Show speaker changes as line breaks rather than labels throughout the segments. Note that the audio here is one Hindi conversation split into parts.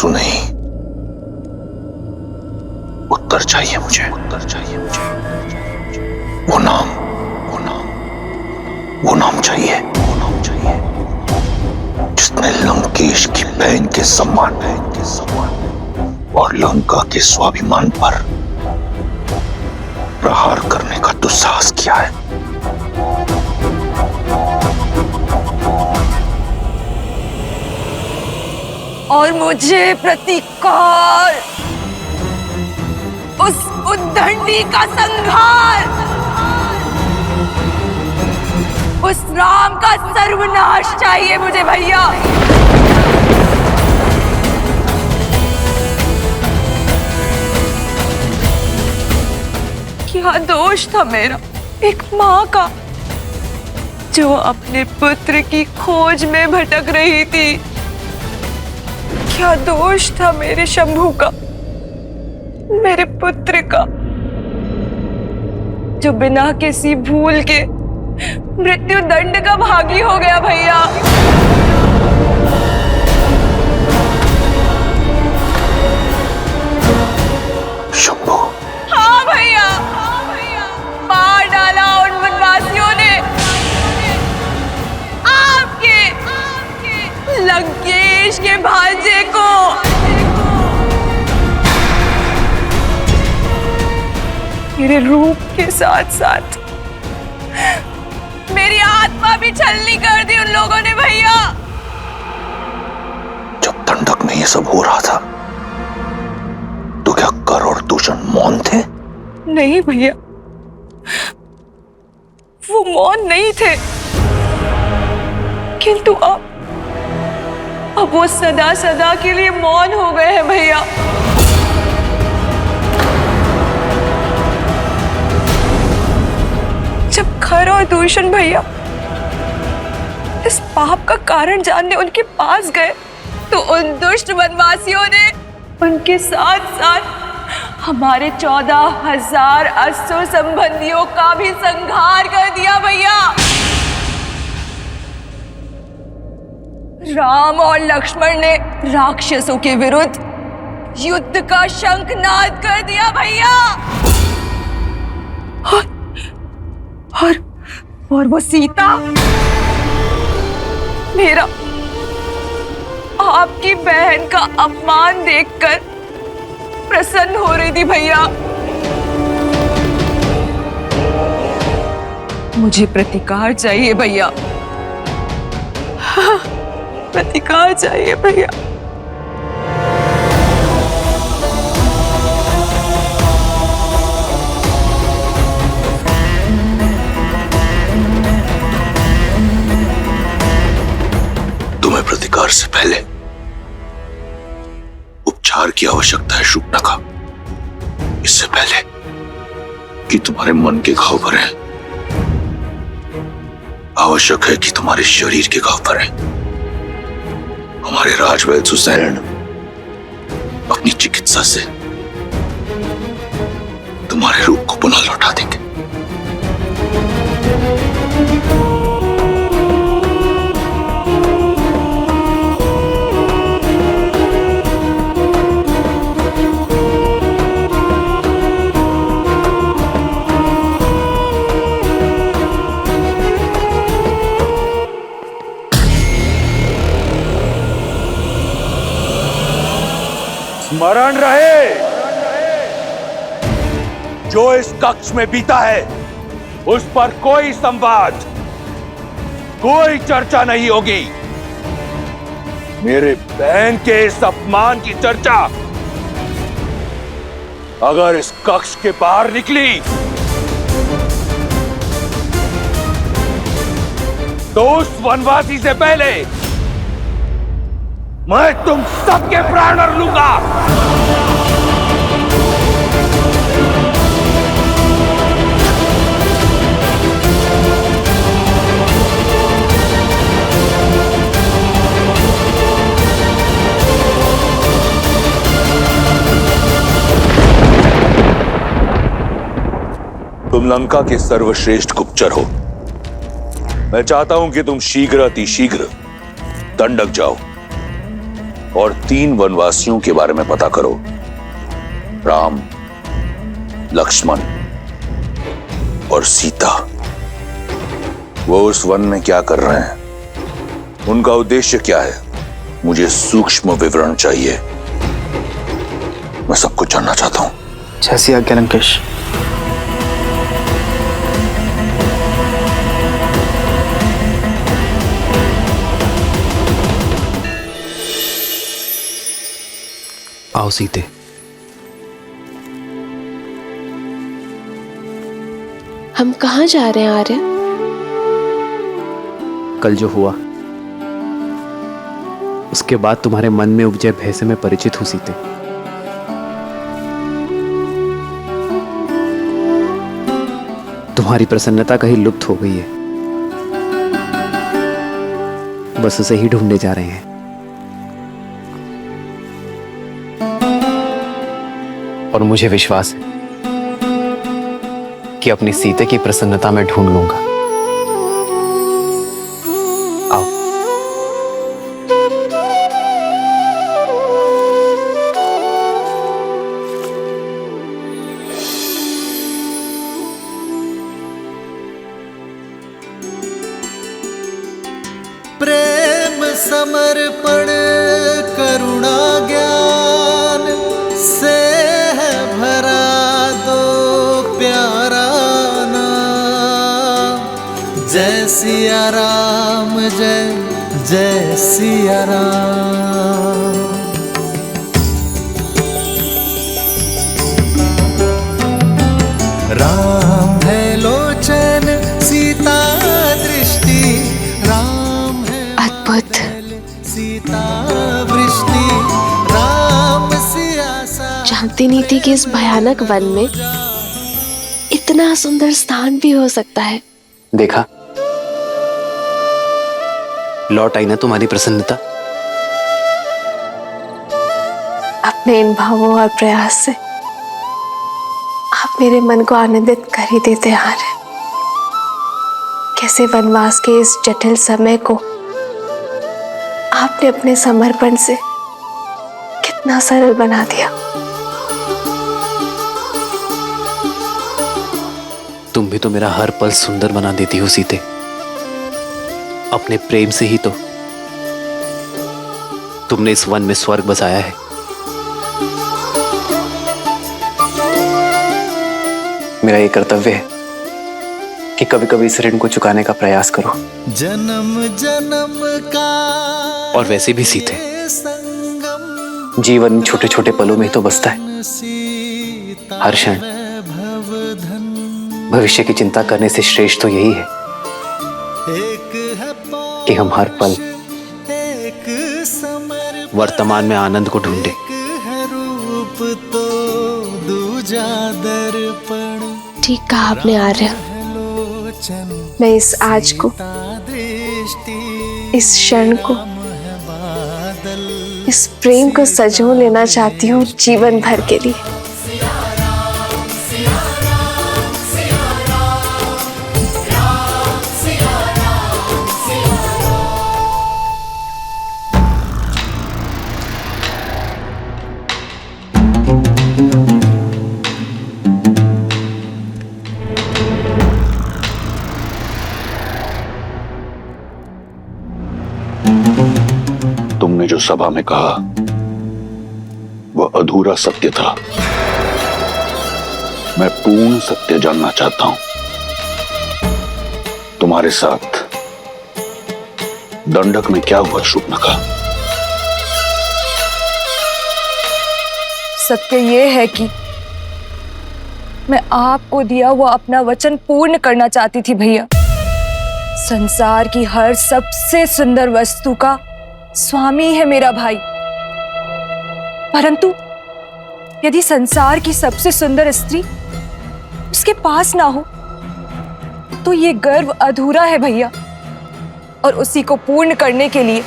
आंसू नहीं, उत्तर चाहिए मुझे, उत्तर चाहिए मुझे। वो नाम चाहिए, वो नाम चाहिए जिसने लंकेश की बहन के सम्मान और लंका के स्वाभिमान पर प्रहार करने का दुस्साहस किया है।
और मुझे प्रतिकार, उस उद्दंडी का संहार, उस राम का सर्वनाश चाहिए मुझे भैया। क्या दोष था मेरा एक माँ का जो अपने पुत्र की खोज में भटक रही थी? क्या दोष था मेरे शंभू का, मेरे पुत्र का, जो बिना किसी भूल के मृत्यु दंड का भागी हो गया भैया।
शंभू।
हाँ भैया, मार डाला उन वनवासियों ने आपके लंकेश के भांजे को। मेरे रूप के साथ साथ मेरी आत्मा भी छलनी कर दी उन लोगों ने भैया।
जब दंडक में ये सब हो रहा था तो क्या कर और दूषण मौन थे?
नहीं भैया, वो मौन नहीं थे, किंतु अब वो सदा सदा के लिए मौन हो गए हैं भैया। जब खर और दूषण भैया इस पाप का कारण जानने उनके पास गए तो उन दुष्ट वनवासियों ने उनके साथ साथ हमारे 14,000 असुर संबंधियों का भी संहार कर दिया भैया। राम और लक्ष्मण ने राक्षसों के विरुद्ध युद्ध का शंखनाद कर दिया भैया। और वो सीता मेरा आपकी बहन का अपमान देखकर प्रसन्न हो रही थी भैया। मुझे प्रतिकार चाहिए भैया, प्रतिकार चाहिए भैया।
तुम्हें प्रतिकार से पहले उपचार की आवश्यकता है शूर्पणखा। इससे पहले कि तुम्हारे मन के घाव भरें, आवश्यक है कि तुम्हारे शरीर के घाव भरें। हमारे राजवैद्य सुसैन अपनी चिकित्सा से तुम्हारे रूप को पुनः लौटा देंगे।
स्मरण रहे, जो इस कक्ष में बीता है उस पर कोई संवाद, कोई चर्चा नहीं होगी। मेरे बहन के इस अपमान की चर्चा अगर इस कक्ष के बाहर निकली तो उस वनवासी से पहले मैं तुम सबके प्राण हर लूंगा। तुम लंका के सर्वश्रेष्ठ गुप्तचर हो। मैं चाहता हूं कि तुम शीघ्र अतिशीघ्र दंडक जाओ और 3 वनवासियों के बारे में पता करो, राम, लक्ष्मण और सीता। वो उस वन में क्या कर रहे हैं, उनका उद्देश्य क्या है, मुझे सूक्ष्म विवरण चाहिए। मैं सब कुछ जानना चाहता हूं।
जैसी आज्ञा लंकेश। आओ सीते।
हम कहाँ जा रहे हैं आर्य?
कल जो हुआ उसके बाद तुम्हारे मन में उपजे भय से मैं परिचित हूं सीते। तुम्हारी प्रसन्नता कहीं लुप्त हो गई है, बस उसे ही ढूंढने जा रहे हैं। और मुझे विश्वास है कि अपनी सीते की प्रसन्नता मैं ढूंढ लूंगा। आओ।
प्रेम समर्पण करुणा ज्ञान से है भरा दो प्यारा नाम। जय सिया राम, जय जय सिया राम। राम है लोचन, सीता दृष्टि, राम है
अद्भुत।
सीता वृष्टि, राम सियासा।
जानती नहीं थी कि इस भयानक वन में इतना सुंदर स्थान भी हो सकता है।
देखा, लौट आई ना तुम्हारी प्रसन्नता।
अपने इन भावों और प्रयास से आप मेरे मन को आनंदित कर ही देते हैं। कैसे वनवास के इस जटिल समय को आपने अपने समर्पण से कितना सरल बना दिया।
तुम भी तो मेरा हर पल सुंदर बना देती हो सीते। अपने प्रेम से ही तो तुमने इस वन में स्वर्ग बसाया है। मेरा ये कर्तव्य है कि कभी कभी इस ऋण को चुकाने का प्रयास करो।
जन्म जन्म का
और वैसे भी सीते,
संगम,
जीवन छोटे छोटे पलों में ही तो बसता है।
सीता
हर क्षण
भवधन।
भविष्य की चिंता करने से श्रेष्ठ तो यही है
एक है
कि हम हर पल
एक समर्पण,
वर्तमान में आनंद को ढूंढे।
एक है रूप तो दूजा दर्पण।
ठीक कहा आपने आर्य।
लोचन
मैं इस आज को,
दृष्टि,
इस क्षण को,
है बादल।
इस प्रेम को सजो लेना चाहती हूँ जीवन भर के लिए।
तुमने जो सभा में कहा वह अधूरा सत्य था। मैं पूर्ण सत्य जानना चाहता हूं। तुम्हारे साथ दंडक में क्या हुआ शूर्पणखा?
सत्य ये है कि मैं आपको दिया हुआ अपना वचन पूर्ण करना चाहती थी भैया। संसार की हर सबसे सुंदर वस्तु का स्वामी है मेरा भाई, परंतु यदि संसार की सबसे सुंदर स्त्री उसके पास ना हो तो ये गर्व अधूरा है भैया। और उसी को पूर्ण करने के लिए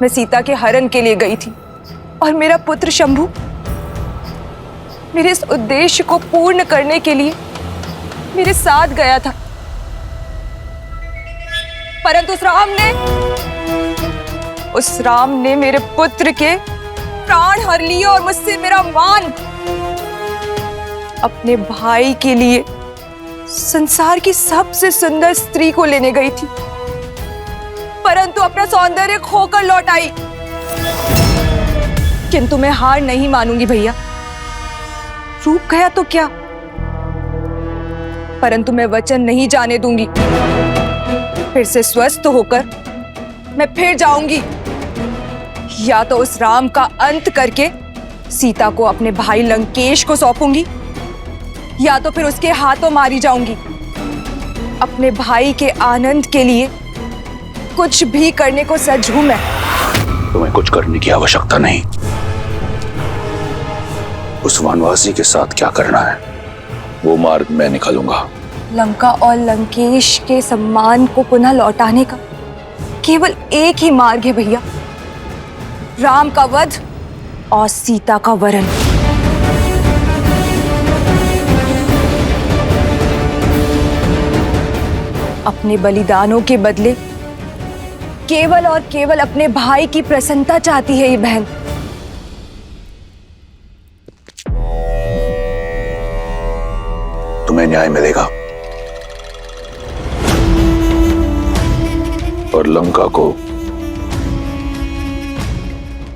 मैं सीता के हरण के लिए गई थी और मेरा पुत्र शंभु मेरे इस उद्देश्य को पूर्ण करने के लिए मेरे साथ गया था, परंतु उस राम ने उस राम ने मेरे पुत्र के प्राण हर लिए और मुझसे मेरा मान। अपने भाई के लिए संसार की सबसे सुंदर स्त्री को लेने गई थी, परंतु अपना सौंदर्य खोकर लौट आई। किंतु मैं हार नहीं मानूंगी भैया। रूप गया तो क्या, परंतु मैं वचन नहीं जाने दूंगी। फिर से स्वस्थ होकर मैं फिर जाऊंगी। या तो उस राम का अंत करके सीता को अपने भाई लंकेश को सौंपूंगी, या तो फिर उसके हाथों मारी जाऊंगी। अपने भाई के आनंद के लिए कुछ भी करने को सज्ज हूं मैं।
तुम्हें कुछ करने की आवश्यकता नहीं। उस वनवासी के साथ क्या करना है वो मार्ग मैं निकालूंगा।
लंका और लंकेश के सम्मान को पुनः लौटाने का केवल एक ही मार्ग है भैया, राम का वध और सीता का वरण। अपने बलिदानों के बदले केवल और केवल अपने भाई की प्रसन्नता चाहती है ये बहन।
तुम्हें न्याय मिलेगा और लंका को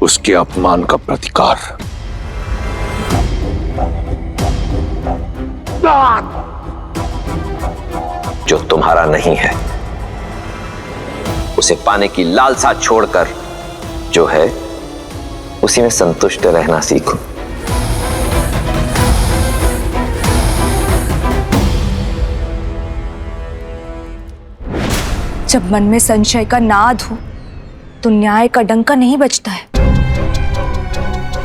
उसके अपमान का प्रतिकार।
जो तुम्हारा नहीं है उसे पाने की लालसा छोड़कर जो है उसी में संतुष्ट रहना सीखो।
जब मन में संशय का नाद हो तो न्याय का डंका नहीं बजता है।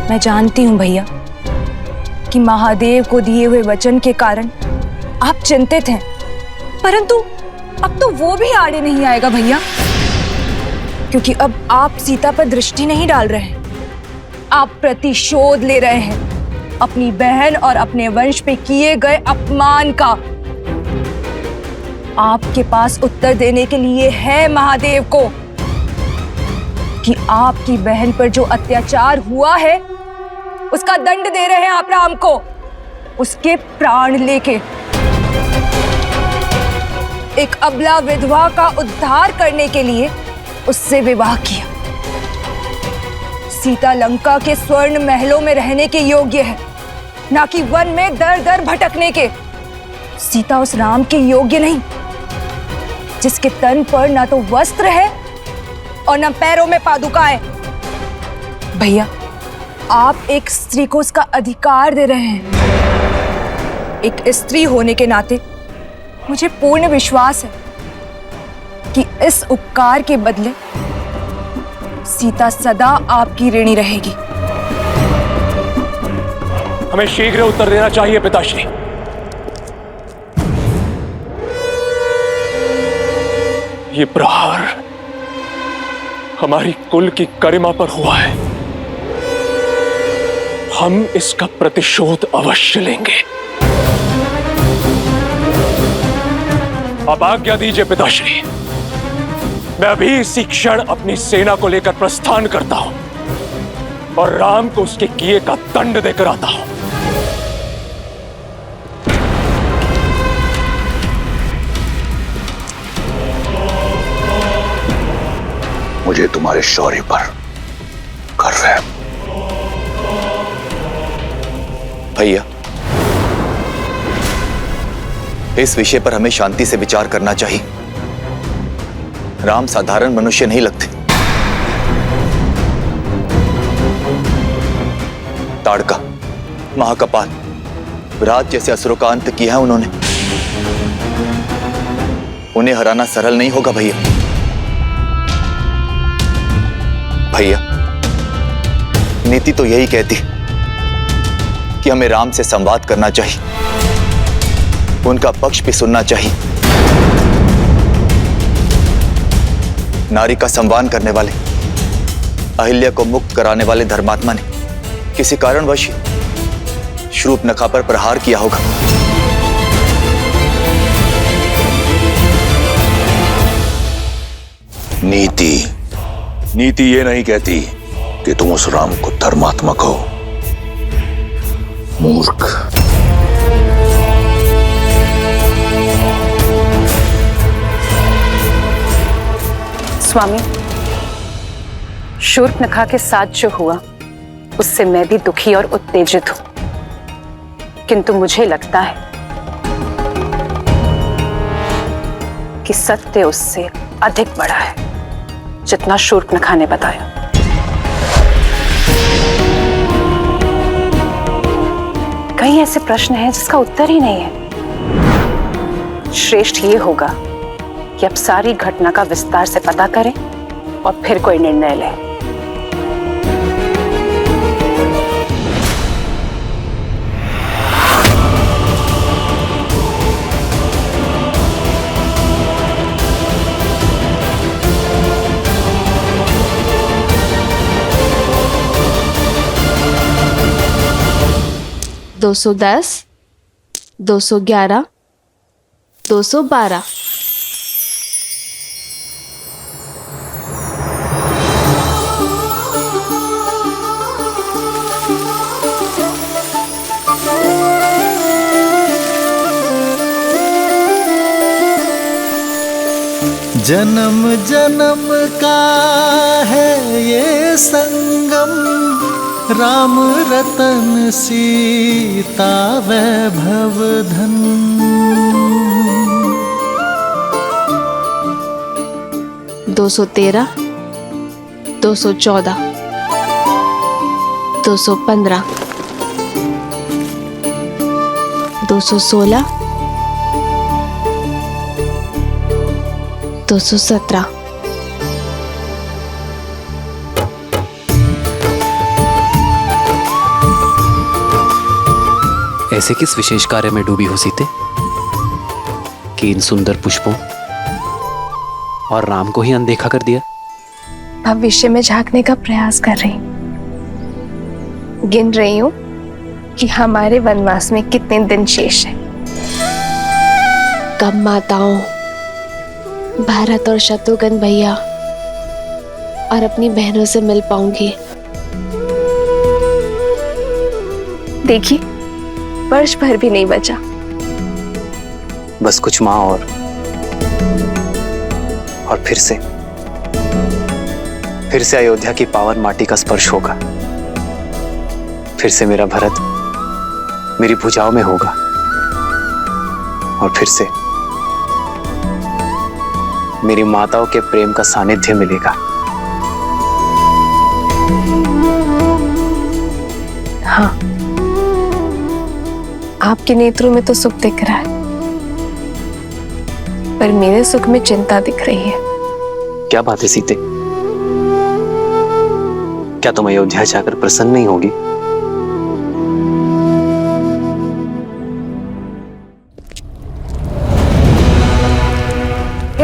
मैं जानती हूं भैया कि महादेव को दिए हुए वचन के कारण आप चिंतित हैं, परंतु अब तो वो भी आड़े नहीं आएगा भैया, क्योंकि अब आप सीता पर दृष्टि नहीं डाल रहे हैं, आप प्रतिशोध ले रहे हैं अपनी बहन और अपने वंश पे किए गए अपमान का। आपके पास उत्तर देने के लिए है महादेव को कि आपकी बहन पर जो अत्याचार हुआ है उसका दंड दे रहे हैं आप राम को, उसके प्राण लेके। एक अबला विधवा का उद्धार करने के लिए उससे विवाह किया। सीता लंका के स्वर्ण महलों में रहने के योग्य है, ना कि वन में दर दर भटकने के। सीता उस राम के योग्य नहीं जिसके तन पर ना तो वस्त्र है और ना पैरों में पादुकाएं। भैया, आप एक स्त्री को उसका अधिकार दे रहे हैं। एक स्त्री होने के नाते मुझे पूर्ण विश्वास है कि इस उपकार के बदले सीता सदा आपकी ऋणी रहेगी।
हमें शीघ्र उत्तर देना चाहिए पिताश्री। ये प्रहार हमारी कुल की गरिमा पर हुआ है, हम इसका प्रतिशोध अवश्य लेंगे। अब आज्ञा दीजिए पिताश्री, मैं अभी इसी क्षण अपनी सेना को लेकर प्रस्थान करता हूं और राम को उसके किए का दंड देकर आता हूं।
मुझे तुम्हारे शौर्य पर गर्व है।
भैया, इस विषय पर हमें शांति से विचार करना चाहिए। राम साधारण मनुष्य नहीं लगते। ताड़का, महाकपाल, विराट जैसे असुरों का अंत किया है उन्होंने। उन्हें हराना सरल नहीं होगा भैया। भैया, नीति तो यही कहती कि हमें राम से संवाद करना चाहिए, उनका पक्ष भी सुनना चाहिए। नारी का सम्मान करने वाले, अहिल्या को मुक्त कराने वाले धर्मात्मा ने किसी कारणवश शूर्पणखा पर प्रहार किया होगा।
नीति नीति ये नहीं कहती कि तुम उस राम को धर्मात्मा कहो। मूर्ख।
स्वामी, शूर्पणखा के साथ जो हुआ उससे मैं भी दुखी और उत्तेजित हूं, किंतु मुझे लगता है कि सत्य उससे अधिक बड़ा है जितना शूर्पणखा ने बताया। कई ऐसे प्रश्न हैं जिसका उत्तर ही नहीं है। श्रेष्ठ ये होगा कि अब सारी घटना का विस्तार से पता करें और फिर कोई निर्णय लें।
दो 210, 211, 212।
जन्म जन्म का है ये संगम, राम रतन सीता वैभव धन।
213, 214, 215, 216, 217।
ऐसे किस विशेष कार्य में डूबी हो सीते कि इन सुंदर पुष्पों और राम को ही अनदेखा कर दिया?
भविष्य में झांकने का प्रयास कर रही हूं। गिन रही हूं कि हमारे वनवास में कितने दिन शेष हैं। कब माताओं, भारत और शत्रुघ्न भैया और अपनी बहनों से मिल पाऊंगी। देखिए, वर्ष भर भी नहीं बचा।
बस कुछ माह और फिर से अयोध्या की पावन माटी का स्पर्श होगा। फिर से मेरा भरत मेरी भुजाओं में होगा और फिर से मेरी माताओं के प्रेम का सानिध्य मिलेगा।
हाँ, आपके नेत्रों में तो सुख दिख रहा है, पर मेरे सुख में चिंता दिख रही है।
क्या बात है सीते? क्या तुम अयोध्या जाकर प्रसन्न नहीं होगी?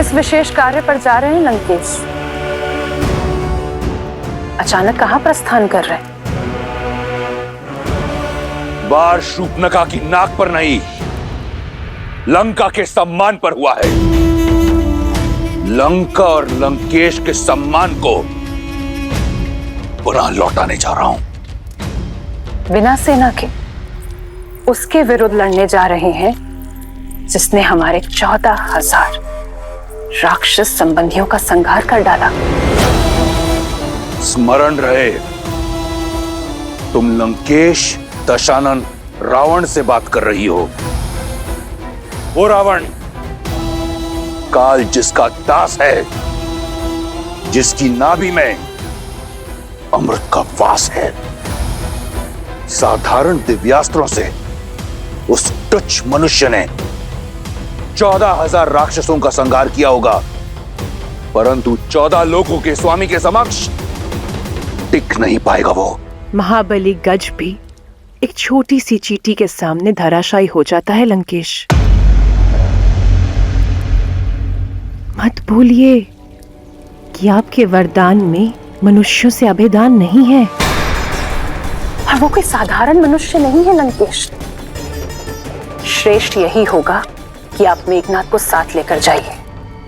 इस विशेष कार्य पर जा रहे हैं लंकेश। अचानक कहां प्रस्थान कर रहे हैं?
बार शूर्पणखा की नाक पर नहीं, लंका के सम्मान पर हुआ है। लंका और लंकेश के सम्मान को पुनः लौटाने जा रहा हूं।
बिना सेना के उसके विरुद्ध लड़ने जा रहे हैं जिसने हमारे 14,000 राक्षस संबंधियों का संहार कर डाला।
स्मरण रहे, तुम लंकेश, दशानन, रावण से बात कर रही हो। वो रावण काल जिसका दास है, जिसकी नाभि में अमृत का वास है। साधारण दिव्यास्त्रों से उस तुच्छ मनुष्य ने 14,000 राक्षसों का संहार किया होगा, परंतु 14 लोगों के स्वामी के समक्ष टिक नहीं पाएगा वो।
महाबली गज भी एक छोटी सी चींटी के सामने धराशायी हो जाता है लंकेश। मत भूलिए कि आपके वरदान में मनुष्यों से अभेदान नहीं है।
और वो कोई साधारण मनुष्य नहीं है लंकेश। श्रेष्ठ यही होगा कि आप मेघनाथ को साथ लेकर जाइए।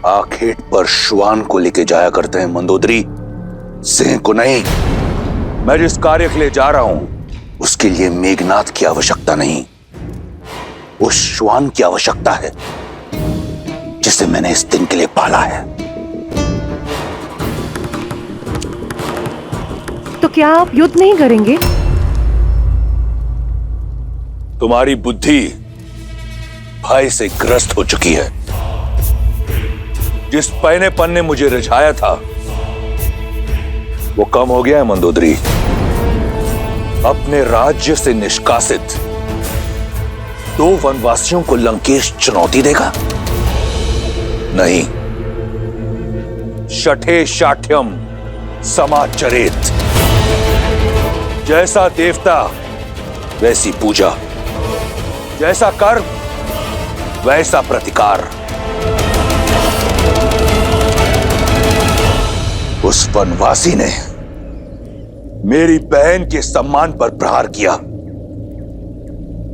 आखेट पर श्वान को लेके जाया करते हैं मंदोदरी, सिंह को नहीं, मैं जिस कार्य के लिए जा रहा हूं उसके लिए मेघनाथ की आवश्यकता नहीं, उस श्वान की आवश्यकता है जिसे मैंने इस दिन के लिए पाला है।
तो क्या आप युद्ध नहीं करेंगे?
तुम्हारी बुद्धि भय से ग्रस्त हो चुकी है। जिस पहनेपन ने मुझे रिझाया था वो कम हो गया है मंदोदरी। अपने राज्य से निष्कासित 2 वनवासियों को लंकेश चुनौती देगा? नहीं, शठे शाठ्यम समाचरेत। जैसा देवता वैसी पूजा, जैसा कर्म वैसा प्रतिकार। उस वनवासी ने मेरी बहन के सम्मान पर प्रहार किया,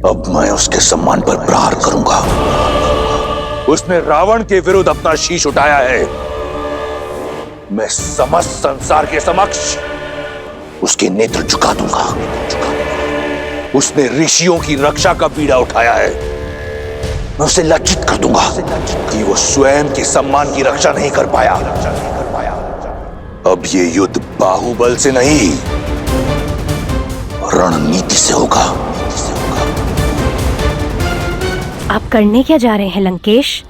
अब मैं उसके सम्मान पर प्रहार करूंगा। उसने रावण के विरुद्ध अपना शीश उठाया है, मैं समस्त संसार के समक्ष उसके नेत्र झुका दूंगा। उसने ऋषियों की रक्षा का बीड़ा उठाया है, मैं उसे लज्जित कर दूंगा कि वो स्वयं के सम्मान की रक्षा नहीं कर पाया। अब ये युद्ध बाहुबल से नहीं, रणनीति से होगा।
आप करने क्या जा रहे हैं लंकेश?